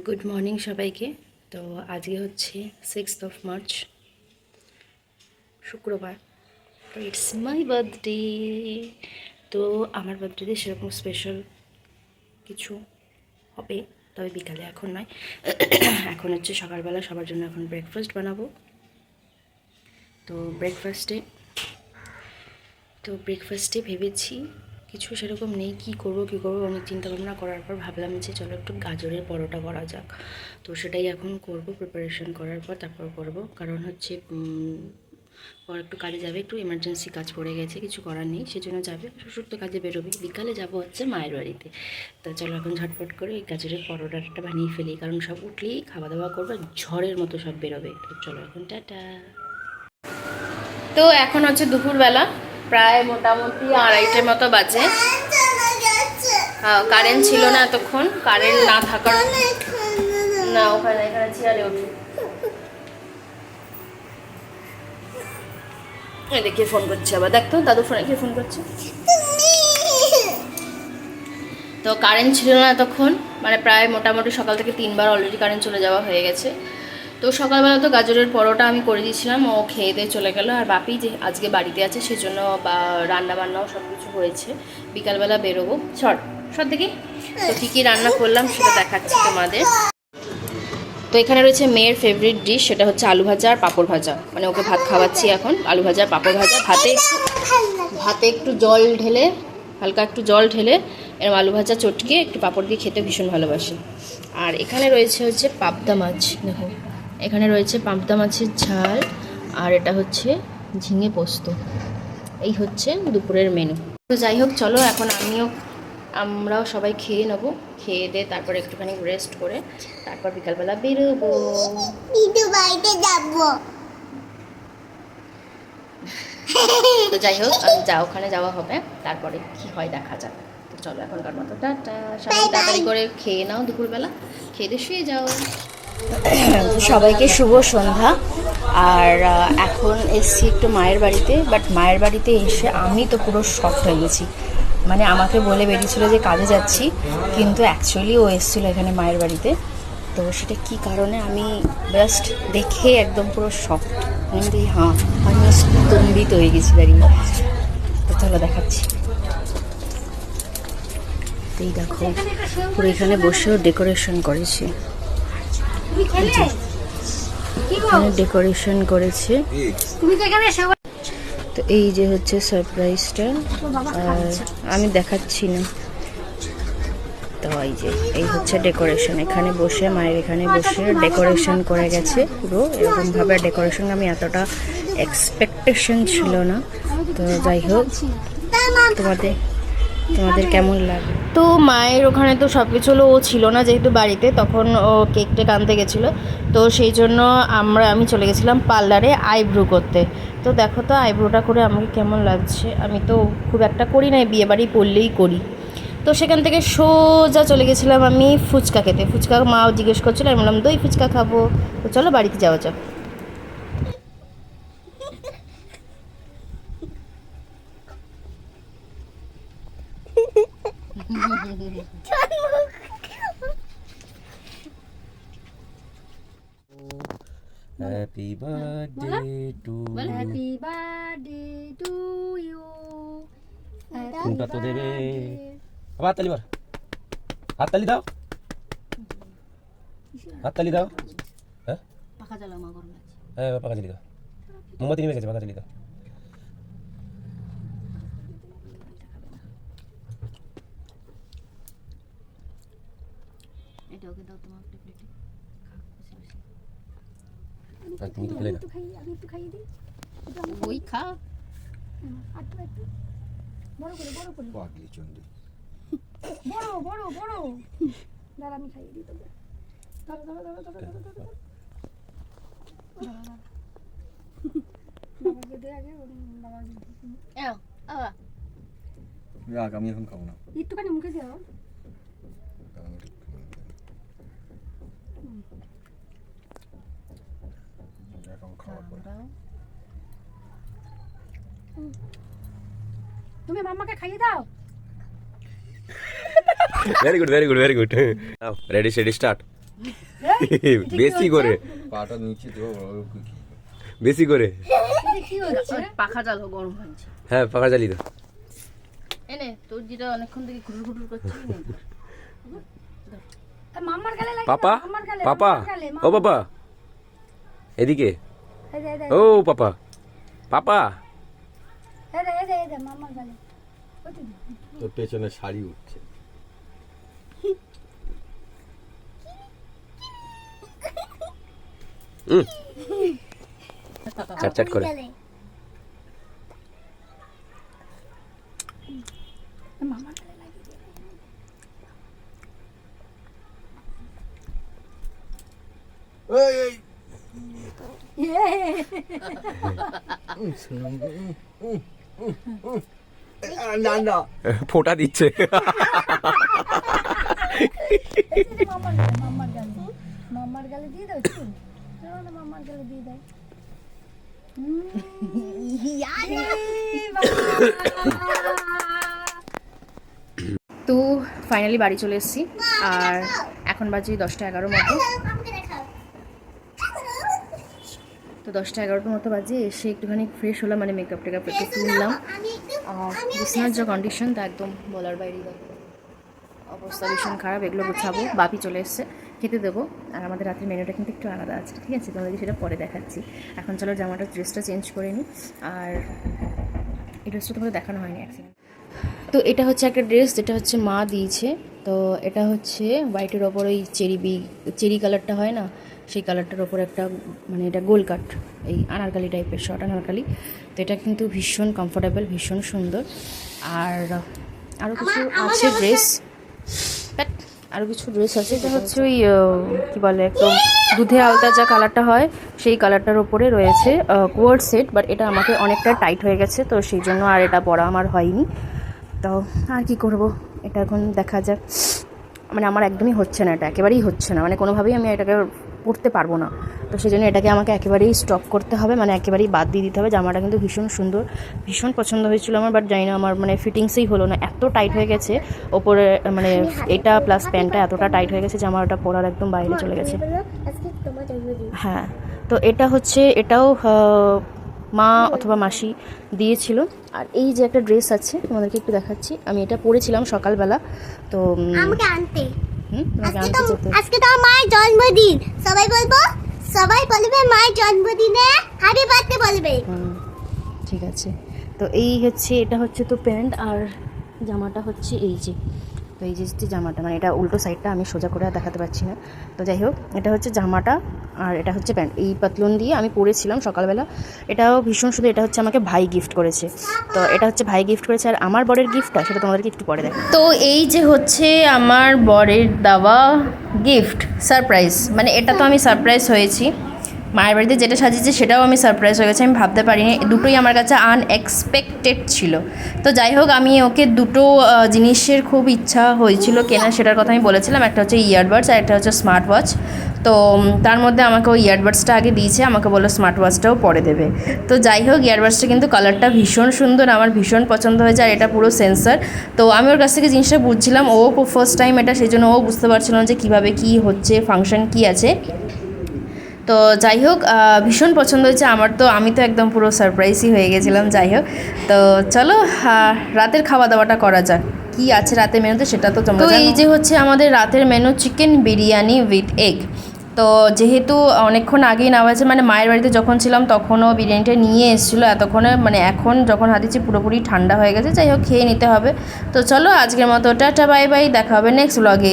Good morning সবাইকে। তো আজকে হচ্ছে 6 মার্চ, শুক্রবার। তো ইটস মাই বার্থডে। তো আমার বার্থডেতে সেরকম স্পেশাল কিছু হবে, তবে বিকালে, এখন নয়। এখন হচ্ছে সকালবেলা সবার জন্য এখন ব্রেকফাস্ট বানাবো। তো ব্রেকফাস্টে ভেবেছি কিছু সেরকম নেই, কি করব অনেক চিন্তা ভাবনা করার পর ভাবলাম যে চলো একটু গাজরের পরোটা করা যাক। তো সেটাই এখন করব, প্রিপারেশন করার পর তারপর করব। কারণ হচ্ছে পর একটু কাজে যাবে, একটু এমার্জেন্সি কাজ পড়ে গেছে, কিছু করার নেই, সেজন্য যাবে। শ্বশুর তো কাজে বেরোবে, বিকালে যাব হচ্ছে মায়ের বাড়িতে। তো চলো এখন ঝটপট করে এই গাজরের পরোটাটা বানিয়ে ফেলি, কারণ সব উঠলেই খাওয়া দাওয়া করবে, ঝড়ের মতো সব বেরোবে। তো চলো এখন টাটা। তো এখন হচ্ছে দুপুরবেলা, প্রায় মোটামুটি 2:30 মতো বাজে। কারেন্ট ছিল না এতক্ষণ, কারেন্ট না থাকার না, ওখানে এখানে চেয়ারে উঠি। দেখে ফোন করছে আবার, দেখতো দাদু ফোনে কে ফোন করছে। তো কারেন্ট ছিল না এতক্ষণ, মানে প্রায় মোটামুটি সকাল থেকে 3বার অলরেডি কারেন্ট চলে যাওয়া হয়ে গেছে। তো সকালবেলা তো গাজরের পরোটা আমি করে দিয়েছিলাম, ও খেয়ে দিয়ে চলে গেল। আর বাপি যে আজকে বাড়িতে আছে সেজন্য রান্না বান্নাও সব কিছু হয়েছে, বিকালবেলা বেরোবো। সর দেখি। তো কী কী রান্না করলাম সেটা দেখাচ্ছি তোমাদের। তো এখানে রয়েছে মেয়ের ফেভারিট ডিশ, সেটা হচ্ছে আলু ভাজা আর পাঁপড় ভাজা। মানে ওকে ভাত খাওয়াচ্ছি এখন, আলু ভাজা আর পাঁপড় ভাজা। ভাতে একটু জল ঢেলে, হালকা একটু জল ঢেলে এরকম আলু ভাজা চটকে একটু পাঁপড় দিয়ে খেতে ভীষণ ভালোবাসি। আর এখানে রয়েছে হচ্ছে পাবদা মাছ, দেখো এখানে রয়েছে পাবদা মাছের ঝাল, আর এটা হচ্ছে ঝিঙে পোস্ত। এই হচ্ছে দুপুরের মেনু। তো যাই হোক, চলো এখন আমরাও সবাই খেয়ে নেবো, খেয়ে দিয়ে তারপরে একটুখানি রেস্ট করে তারপর বিকালবেলা বেরোবো, বাড়িতে যাবো। তো যাই হোক, ওখানে যাওয়া হবে, তারপরে কি হয় দেখা যাবে। তো চলো এখনকার মতো টাটা। সবাই তাড়াতাড়ি করে খেয়ে নাও, দুপুরবেলা খেয়ে দিয়ে শুয়ে যাও। সবাইকে শুভ সন্ধ্যা। আর এখন এসছি একটু মায়ের বাড়িতে, বাট মায়ের বাড়িতে এসে আমি তো পুরো শক হয়ে গেছি। মানে আমাকে বলে বেরিয়েছিল যে কাজে যাচ্ছি, কিন্তু অ্যাকচুয়ালি ও এসেছিলো এখানে মায়ের বাড়িতে। তো সেটা কী কারণে আমি জাস্ট দেখে একদম পুরো শক। আমি স্তম্ভিত হয়ে গেছি দাঁড়িয়ে। তো চলো দেখাচ্ছি। এই দেখো, পুরো এখানে বসেও ডেকোরেশন করেছে, এখানে ডেকোরেশন করেছে। তো এই যে হচ্ছে সারপ্রাইজটা, আর আমি দেখাচ্ছি না। তো এই হচ্ছে ডেকোরেশন, এখানে বসে মায়ের এখানে বসে ডেকোরেশন করে গেছে পুরো এরকমভাবে। ডেকোরেশন আমি এতটা এক্সপেকটেশন ছিল না। তো যাই হোক, তোমাদের কেমন লাগে? তো মায়ের ওখানে তো সব কিছু হলো, ও ছিল না যেহেতু বাড়িতে, তখন ও কেকটা আনতে গেছিলো। তো সেই জন্য আমি চলে গেছিলাম পার্লারে আইব্রো করতে। তো দেখো তো আইব্রোটা করে আমাকে কেমন লাগছে। আমি তো খুব একটা করি না, বিয়েবাড়ি পড়লেই করি। তো সেখান থেকে সোজা চলে গেছিলাম আমি ফুচকা খেতে। ফুচকা মাও জিজ্ঞেস করছিলো, আমি বললাম দই ফুচকা খাবো। তো চলো বাড়িতে যাওয়া যাক। Happy birthday to you. Happy birthday to you. কোনটা তো দেবে? আবার হাততালি মার, হাততালি দাও, হাততালি দাও। হ্যাঁ পাখা জ্বালা মা গরম লাগছে। হ্যাঁ পাকা জ্বালি দাও, মোমবাতি নেমে গেছে, পাকা জ্বালি দাও। এটা ওকে দাও তোমার একটা প্লেটে। আর তুমি তো খেলে না। আমি একটু খাইয়ে দিই। ওই খা। একটু বড় করে। পাগলি চন্ডী। বড়। দাঁড়া আমি খাইয়ে দিই তোকে। ধরো। বাবাকে দে আগে, বাবা রাগ, আমি এখন খাবো না। একটুখানি মুখে দাও। এখন খাওয়ার পর তুমি মাম্মাকে খাইয়ে দাও। Very good. Now ready start. বেশি করে পাটা নিচে দেবো বেশি করে কি হচ্ছে পাখা চালো গরম হচ্ছে। হ্যাঁ পাখা জ্বালিয়ে দাও। এনে তোর যেটা অনেকক্ষণ থেকে ঘুরুর ঘুরুর করছিস মামার গালে লাগে পাপা মামার গালে পাপা ও পাপা এদিকে ও পাপা পাপা মামার গালে তোর পেছনে শাড়ি উঠছে। চাট চাট করে মামার গালে লাগে না না ফোঁটা দিচ্ছে মামার গালে দিয়ে দাও চুল মামার গালে দিয়ে দাও তো ফাইনালি বাড়ি চলে এসেছি আর এখন বাজে 10:11 মতো। তো 10:11 মতো বাজে এসে একটুখানি ফ্রেশ হলাম, মানে মেকআপ টেকআপ একটু তুললাম। আর বিছানার যে কন্ডিশন তা একদম বলার বাইরে, অবস্থা ভীষণ খারাপ। এগুলো গুছাবো, বাপি চলে এসছে, খেতে দেবো। আর আমাদের রাতের মেনুটা কিন্তু একটু আলাদা আছে, ঠিক আছে? তোমাদেরকে সেটা পরে দেখাচ্ছি। এখন চলো ড্রেসটা চেঞ্জ করে নিই। আর এই ড্রেসটা তোমাদের দেখানো হয়নি অ্যাক্সিডেন্ট। তো এটা হচ্ছে একটা ড্রেস যেটা হচ্ছে মা দিয়েছে। তো এটা হচ্ছে হোয়াইটের ওপর ওই চেরি কালারটা হয় না, সেই কালারটার ওপর একটা, মানে এটা গোল কাট, এই আনারকালি টাইপের, শর্ট আনারকালি। তো এটা কিন্তু ভীষণ কমফোর্টেবল, ভীষণ সুন্দর। আর আরও কিছু আছে ড্রেস, আরও কিছু ড্রেস আছে। এটা হচ্ছে ওই কী বলে, একদম দুধে আলতা যা কালারটা হয় সেই কালারটার ওপরে রয়েছে কোয়ার্ড সেট। বাট এটা আমাকে অনেকটা টাইট হয়ে গেছে, তো সেই জন্য আর এটা পরা আমার হয়নি। তো আর কি করব, এটা এখন দেখা যাক। মানে আমার একদমই হচ্ছে না, এটা একেবারেই হচ্ছে না, মানে কোনোভাবেই আমি এটাকে পরতে পারবো না। তো সেই জন্য এটাকে আমাকে একেবারেই স্টপ করতে হবে, মানে একেবারেই বাদ দিয়ে দিতে হবে। জামাটা কিন্তু ভীষণ সুন্দর, ভীষণ পছন্দ হয়েছিল আমার, বাট জানি না আমার মানে ফিটিংসই হলো না, এত টাইট হয়ে গেছে ওপরে, মানে এটা প্লাস প্যান্টটা এতটা টাইট হয়ে গেছে যে আমার ওটা পরার একদম বাইরে চলে গেছে। হ্যাঁ, তো এটা হচ্ছে, এটাও মা অথবা মাসি দিয়েছিল। আর এই যে একটা ড্রেস আছে, তোমাদেরকে একটু দেখাচ্ছি। আমি এটা পরেছিলাম সকালবেলা, তো আমাকে আনতে তোমাকে আনতে যেতে। আজকে তো মায়ের জন্মদিন, সবাই বলবে মায়ের জন্মদিনে হ্যাপি বার্থডে বলবে। ঠিক আছে, তো এই হচ্ছে, এটা হচ্ছে তো প্যান্ট, আর জামাটা হচ্ছে এই যে, তো এই যে জামাটা, মানে এটা উল্টো সাইডটা আমি সোজা করে আর দেখাতে পারছি না। তো যাই হোক, এটা হচ্ছে জামাটা আর এটা হচ্ছে প্যান্ট। এই পাতলুন দিয়ে আমি পরেছিলাম সকালবেলা, এটাও ভীষণ সুন্দর। এটা হচ্ছে আমাকে ভাই গিফট করেছে, তো এটা হচ্ছে ভাই গিফট করেছে। আর আমার বরের গিফটটা সেটা তোমাদেরকে একটু পরে দেখো। তো এই যে হচ্ছে আমার বরের দেওয়া গিফট, সারপ্রাইজ, মানে এটা তো আমি সারপ্রাইজ হয়েছি। মায়ের বাড়িতে যেটা সাজিয়েছে সেটাও আমি সারপ্রাইজ হয়ে গেছে, আমি ভাবতে পারিনি। দুটোই আমার কাছে আনএক্সপেক্টেড ছিল। তো যাই হোক, আমি ওকে দুটো জিনিসের খুব ইচ্ছা হয়েছিল কেনার, সেটার কথা আমি বলেছিলাম। একটা হচ্ছে ইয়ারবাডস আর একটা হচ্ছে স্মার্ট ওয়াচ। তো তার মধ্যে আমাকে ওই ইয়ারবাডসটা আগে দিয়েছে, আমাকে বললো স্মার্ট ওয়াচটাও পরে দেবে। তো যাই হোক, ইয়ারবাডসটা কিন্তু কালারটা ভীষণ সুন্দর, আমার ভীষণ পছন্দ হয়েছে। আর এটা পুরো সেন্সার। তো আমি ওর কাছ থেকে জিনিসটা বুঝছিলাম, ও ফার্স্ট টাইম এটা, সেই জন্য ও বুঝতে পারছিল না যে কীভাবে কী হচ্ছে, ফাংশন কী আছে। তো যাই হোক, ভীষণ পছন্দ হয়েছে আমার। তো আমি তো একদম পুরো সারপ্রাইজই হয়ে গেছিলাম। যাই হোক, তো চলো রাতের খাওয়া দাওয়াটা করা যাক। কি আছে রাতের মেনুতে সেটা তো তোমরা জানো। তো এই যে হচ্ছে আমাদের রাতের menu, chicken biryani with egg. তো যেহেতু অনেকক্ষণ আগেই নেওয়া হয়েছে, মানে মায়ের বাড়িতে যখন ছিলাম তখনও বিরিয়ানিটা নিয়ে এসেছিলো এতক্ষণে, মানে এখন যখন হাতিছি পুরোপুরি ঠান্ডা হয়ে গেছে। যাই হোক, খেয়ে নিতে হবে। তো চলো আজকের মতো টাটা, বাই বাই, দেখা হবে নেক্সট ব্লগে।